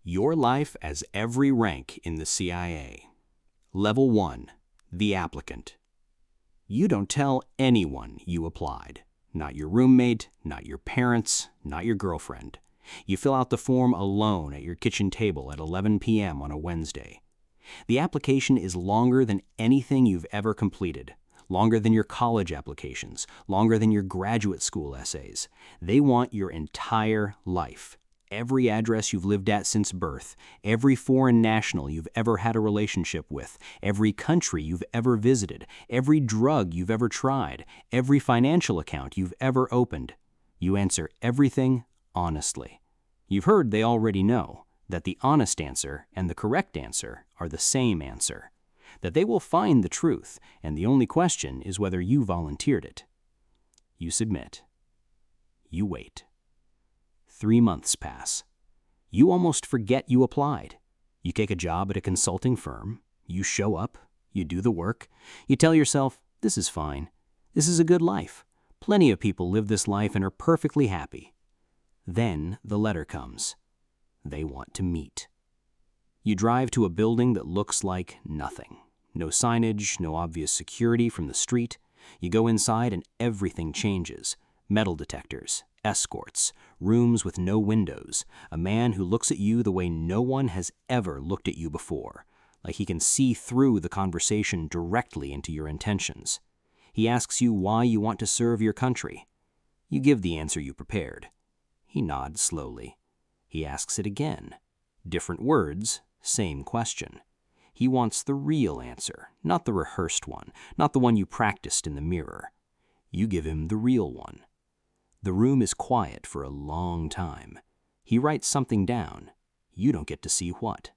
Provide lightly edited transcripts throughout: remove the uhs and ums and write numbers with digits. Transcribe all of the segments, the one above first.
Your life as every rank in the CIA. Level 1. The Applicant. You don't tell anyone you applied. Not your roommate, not your parents, not your girlfriend. You fill out the form alone at your kitchen table at 11 p.m. on a Wednesday. The application is longer than anything you've ever completed. Longer than your college applications. Longer than your graduate school essays. They want your entire life. Every address you've lived at since birth, every foreign national you've ever had a relationship with, every country you've ever visited, every drug you've ever tried, every financial account you've ever opened. You answer everything honestly. You've heard they already know that the honest answer and the correct answer are the same answer, that they will find the truth, and the only question is whether you volunteered it. You submit. You wait. 3 months pass. You almost forget you applied. You take a job at a consulting firm. You show up. You do the work. You tell yourself, this is fine. This is a good life. Plenty of people live this life and are perfectly happy. Then the letter comes. They want to meet. You drive to a building that looks like nothing. No signage, no obvious security from the street. You go inside and everything changes. Metal detectors, escorts, rooms with no windows, a man who looks at you the way no one has ever looked at you before, like he can see through the conversation directly into your intentions. He asks you why you want to serve your country. You give the answer you prepared. He nods slowly. He asks it again. Different words, same question. He wants the real answer, not the rehearsed one, not the one you practiced in the mirror. You give him the real one. The room is quiet for a long time. He writes something down. You don't get to see what.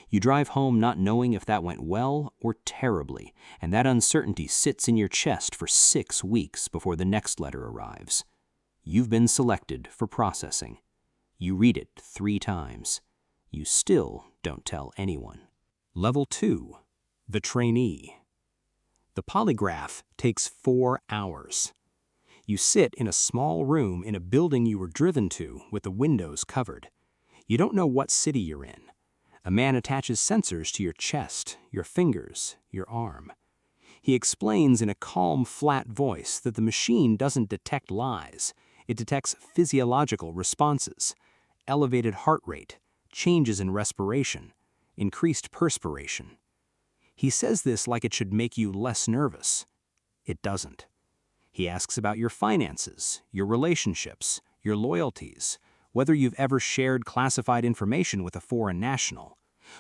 You drive home not knowing if that went well or terribly, and that uncertainty sits in your chest for 6 weeks before the next letter arrives. You've been selected for processing. You read it 3 times. You still don't tell anyone. Level 2. The Trainee. The polygraph takes 4 hours. You sit in a small room in a building you were driven to with the windows covered. You don't know what city you're in. A man attaches sensors to your chest, your fingers, your arm. He explains in a calm, flat voice that the machine doesn't detect lies. It detects physiological responses, elevated heart rate, changes in respiration, increased perspiration. He says this like it should make you less nervous. It doesn't. He asks about your finances, your relationships, your loyalties, whether you've ever shared classified information with a foreign national,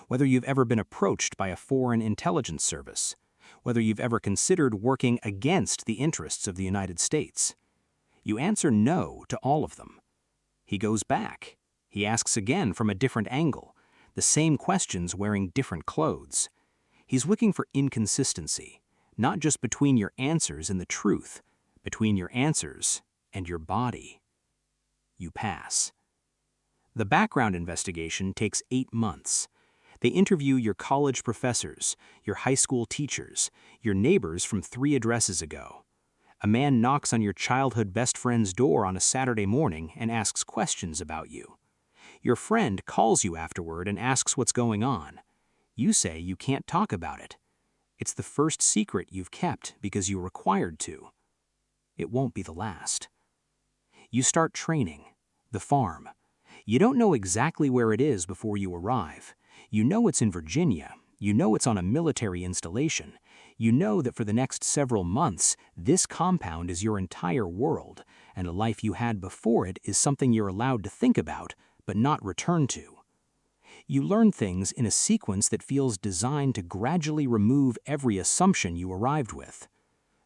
whether you've ever been approached by a foreign intelligence service, whether you've ever considered working against the interests of the United States. You answer no to all of them. He goes back. He asks again from a different angle, the same questions wearing different clothes. He's looking for inconsistency, not just between your answers and the truth, between your answers and your body. You pass. The background investigation takes 8 months. They interview your college professors, your high school teachers, your neighbors from 3 addresses ago. A man knocks on your childhood best friend's door on a Saturday morning and asks questions about you. Your friend calls you afterward and asks what's going on. You say you can't talk about it. It's the first secret you've kept because you're required to. It won't be the last. You start training, the farm. You don't know exactly where it is before you arrive. You know it's in Virginia. You know it's on a military installation. You know that for the next several months, this compound is your entire world, and a life you had before it is something you're allowed to think about, but not return to. You learn things in a sequence that feels designed to gradually remove every assumption you arrived with.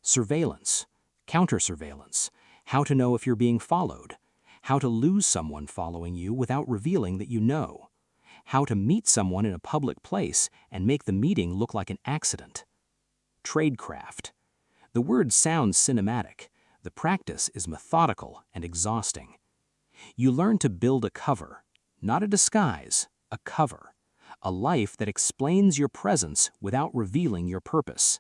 Surveillance, counter-surveillance, how to know if you're being followed, how to lose someone following you without revealing that you know, how to meet someone in a public place and make the meeting look like an accident. Tradecraft. The word sounds cinematic. The practice is methodical and exhausting. You learn to build a cover, not a disguise, a cover, a life that explains your presence without revealing your purpose.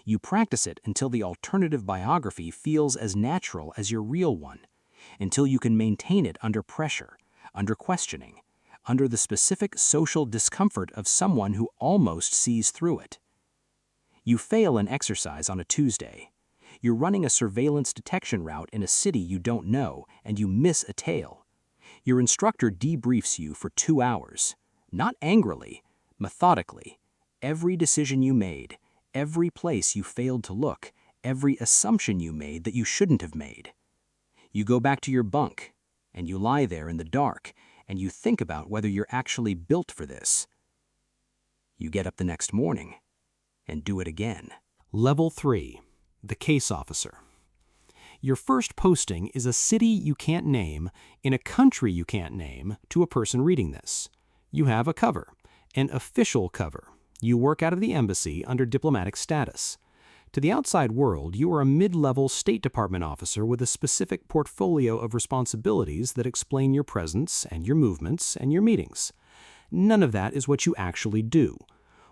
You practice it until the alternative biography feels as natural as your real one, until you can maintain it under pressure, under questioning, under the specific social discomfort of someone who almost sees through it. You fail an exercise on a Tuesday. You're running a surveillance detection route in a city you don't know, and you miss a tail. Your instructor debriefs you for 2 hours, not angrily, methodically. Every decision you made, every place you failed to look, every assumption you made that you shouldn't have made. You go back to your bunk, and you lie there in the dark, and you think about whether you're actually built for this. You get up the next morning and do it again. Level 3. The Case Officer. Your first posting is a city you can't name in a country you can't name to a person reading this. You have a cover, an official cover. You work out of the embassy under diplomatic status. To the outside world, you are a mid-level State Department officer with a specific portfolio of responsibilities that explain your presence and your movements and your meetings. None of that is what you actually do.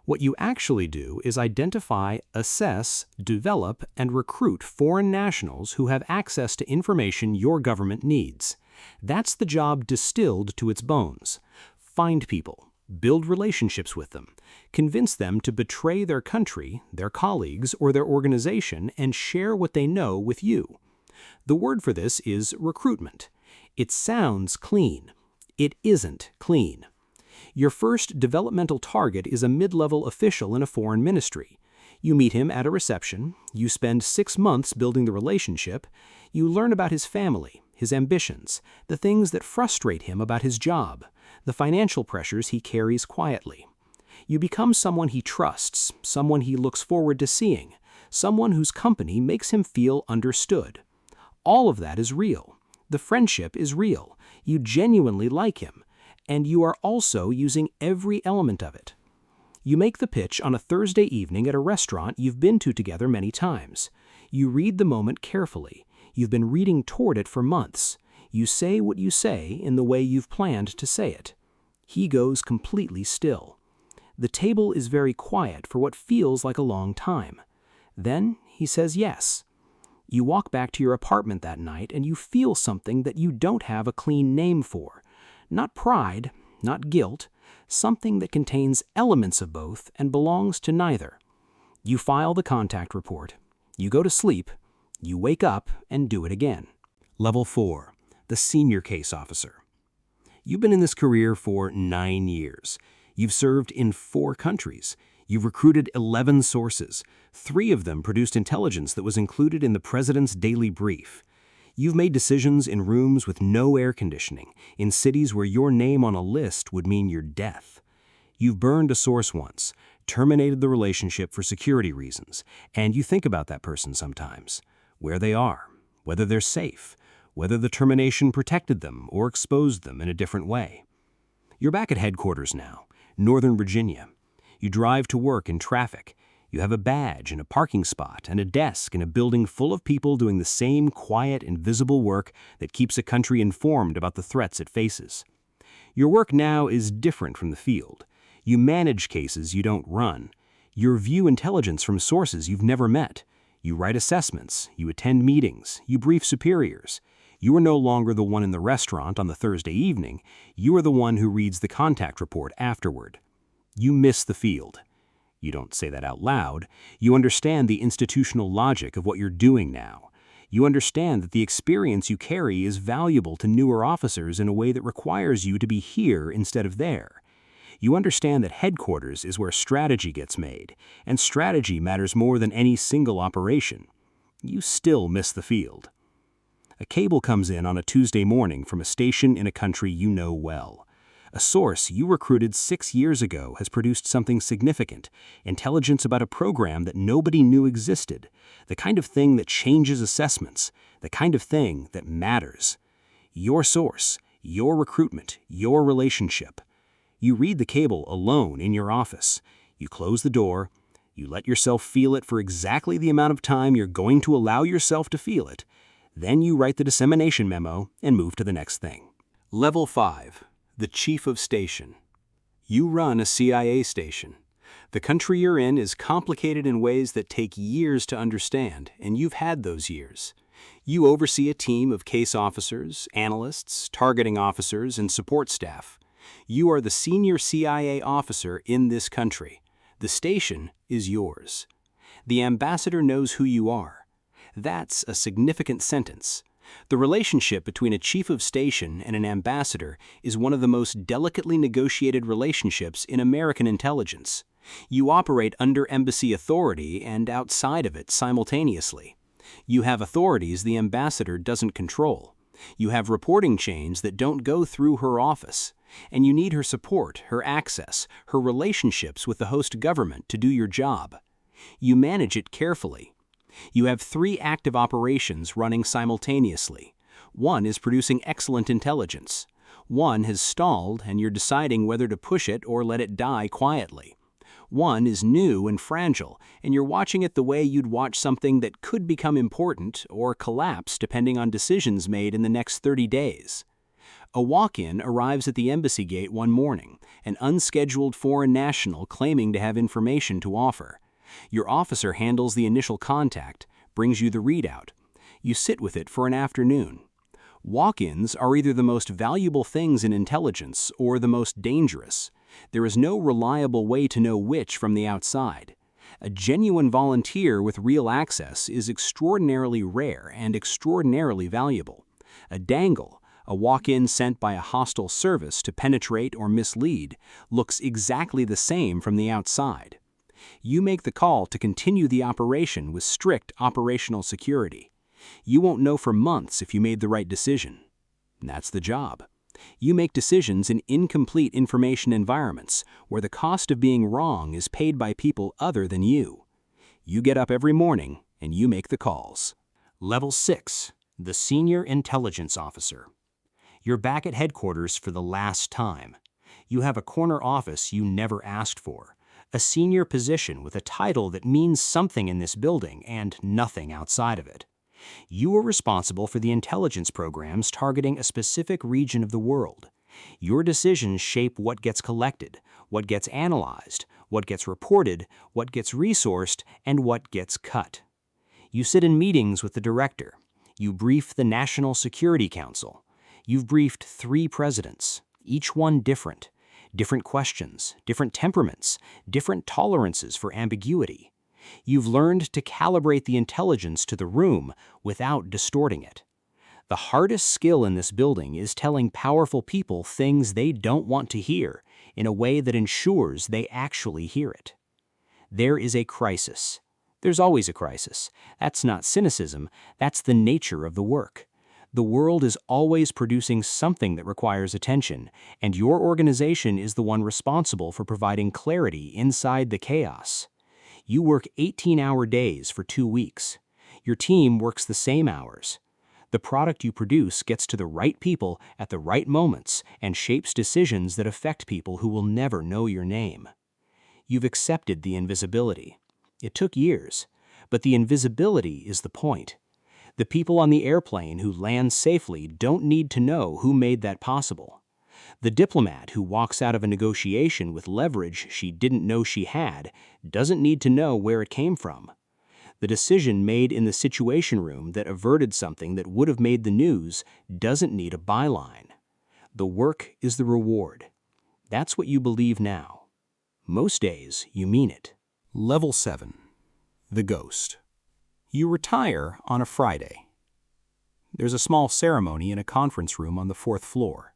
What you actually do is identify, assess, develop, and recruit foreign nationals who have access to information your government needs. That's the job distilled to its bones. Find people. Build relationships with them. Convince them to betray their country, their colleagues, or their organization and share what they know with you. The word for this is recruitment. It sounds clean. It isn't clean. Your first developmental target is a mid-level official in a foreign ministry. You meet him at a reception. You spend 6 months building the relationship. You learn about his family, his ambitions, the things that frustrate him about his job, the financial pressures he carries quietly. You become someone he trusts, someone he looks forward to seeing, someone whose company makes him feel understood. All of that is real. The friendship is real. You genuinely like him, and you are also using every element of it. You make the pitch on a Thursday evening at a restaurant you've been to together many times. You read the moment carefully. You've been reading toward it for months. You say what you say in the way you've planned to say it. He goes completely still. The table is very quiet for what feels like a long time. Then he says yes. You walk back to your apartment that night and you feel something that you don't have a clean name for. Not pride, not guilt, something that contains elements of both and belongs to neither. You file the contact report. You go to sleep. You wake up and do it again. Level 4. The Senior Case Officer. You've been in this career for 9 years. You've served in 4 countries. You've recruited 11 sources. 3 of them produced intelligence that was included in the President's daily brief. You've made decisions in rooms with no air conditioning, in cities where your name on a list would mean your death. You've burned a source once, terminated the relationship for security reasons, and you think about that person sometimes. Where they are, whether they're safe, whether the termination protected them or exposed them in a different way. You're back at headquarters now, Northern Virginia. You drive to work in traffic. You have a badge and a parking spot and a desk in a building full of people doing the same quiet, invisible work that keeps a country informed about the threats it faces. Your work now is different from the field. You manage cases you don't run. You view intelligence from sources you've never met. You write assessments. You attend meetings. You brief superiors. You are no longer the one in the restaurant on the Thursday evening. You are the one who reads the contact report afterward. You miss the field. You don't say that out loud. You understand the institutional logic of what you're doing now. You understand that the experience you carry is valuable to newer officers in a way that requires you to be here instead of there. You understand that headquarters is where strategy gets made, and strategy matters more than any single operation. You still miss the field. A cable comes in on a Tuesday morning from a station in a country you know well. A source you recruited 6 years ago has produced something significant, intelligence about a program that nobody knew existed, the kind of thing that changes assessments, the kind of thing that matters. Your source, your recruitment, your relationship. You read the cable alone in your office. You close the door. You let yourself feel it for exactly the amount of time you're going to allow yourself to feel it. Then you write the dissemination memo and move to the next thing. Level 5. The Chief of Station. You run a CIA station. The country you're in is complicated in ways that take years to understand, and you've had those years. You oversee a team of case officers, analysts, targeting officers, and support staff. You are the senior CIA officer in this country. The station is yours. The ambassador knows who you are. That's a significant sentence. The relationship between a chief of station and an ambassador is one of the most delicately negotiated relationships in American intelligence. You operate under embassy authority and outside of it simultaneously. You have authorities the ambassador doesn't control. You have reporting chains that don't go through her office. And you need her support, her access, her relationships with the host government to do your job. You manage it carefully. You have 3 active operations running simultaneously. One is producing excellent intelligence. One has stalled and you're deciding whether to push it or let it die quietly. One is new and fragile, and you're watching it the way you'd watch something that could become important or collapse depending on decisions made in the next 30 days. A walk-in arrives at the embassy gate one morning, an unscheduled foreign national claiming to have information to offer. Your officer handles the initial contact, brings you the readout. You sit with it for an afternoon. Walk-ins are either the most valuable things in intelligence or the most dangerous. There is no reliable way to know which from the outside. A genuine volunteer with real access is extraordinarily rare and extraordinarily valuable. A dangle, a walk-in sent by a hostile service to penetrate or mislead, looks exactly the same from the outside. You make the call to continue the operation with strict operational security. You won't know for months if you made the right decision. That's the job. You make decisions in incomplete information environments where the cost of being wrong is paid by people other than you. You get up every morning and you make the calls. Level 6, the Senior Intelligence Officer. You're back at headquarters for the last time. You have a corner office you never asked for, a senior position with a title that means something in this building and nothing outside of it. You are responsible for the intelligence programs targeting a specific region of the world. Your decisions shape what gets collected, what gets analyzed, what gets reported, what gets resourced, and what gets cut. You sit in meetings with the director. You brief the National Security Council. You've briefed 3 presidents, each one different. Different questions, different temperaments, different tolerances for ambiguity. You've learned to calibrate the intelligence to the room without distorting it. The hardest skill in this building is telling powerful people things they don't want to hear in a way that ensures they actually hear it. There is a crisis. There's always a crisis. That's not cynicism, that's the nature of the work. The world is always producing something that requires attention, and your organization is the one responsible for providing clarity inside the chaos. You work 18-hour days for 2 weeks. Your team works the same hours. The product you produce gets to the right people at the right moments and shapes decisions that affect people who will never know your name. You've accepted the invisibility. It took years, but the invisibility is the point. The people on the airplane who land safely don't need to know who made that possible. The diplomat who walks out of a negotiation with leverage she didn't know she had doesn't need to know where it came from. The decision made in the Situation Room that averted something that would have made the news doesn't need a byline. The work is the reward. That's what you believe now. Most days, you mean it. Level 7. The Ghost. You retire on a Friday. There's a small ceremony in a conference room on the 4th floor.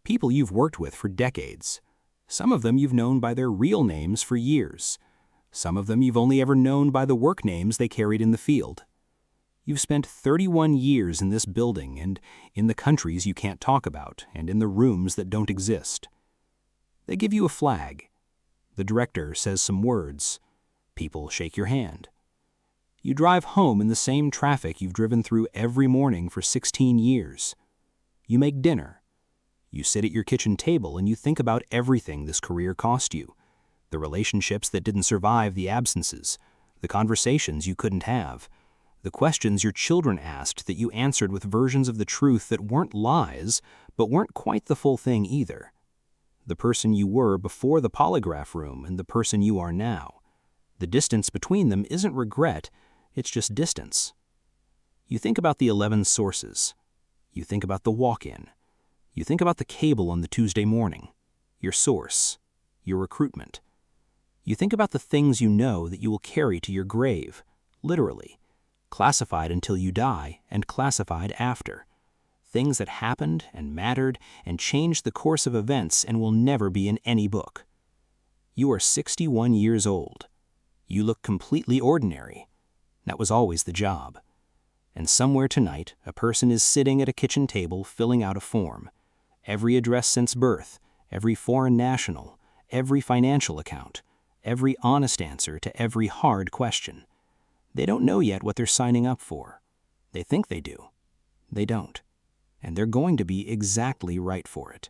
People you've worked with for decades. Some of them you've known by their real names for years. Some of them you've only ever known by the work names they carried in the field. You've spent 31 years in this building and in the countries you can't talk about and in the rooms that don't exist. They give you a flag. The director says some words. People shake your hand. You drive home in the same traffic you've driven through every morning for 16 years. You make dinner. You sit at your kitchen table and you think about everything this career cost you. The relationships that didn't survive the absences, the conversations you couldn't have, the questions your children asked that you answered with versions of the truth that weren't lies, but weren't quite the full thing either. The person you were before the polygraph room and the person you are now. The distance between them isn't regret, it's just distance. You think about the 11 sources. You think about the walk-in. You think about the cable on the Tuesday morning, your source, your recruitment. You think about the things you know that you will carry to your grave, literally, classified until you die and classified after. Things that happened and mattered and changed the course of events and will never be in any book. You are 61 years old. You look completely ordinary. That was always the job. And somewhere tonight, a person is sitting at a kitchen table filling out a form. Every address since birth, every foreign national, every financial account, every honest answer to every hard question. They don't know yet what they're signing up for. They think they do. They don't. And they're going to be exactly right for it.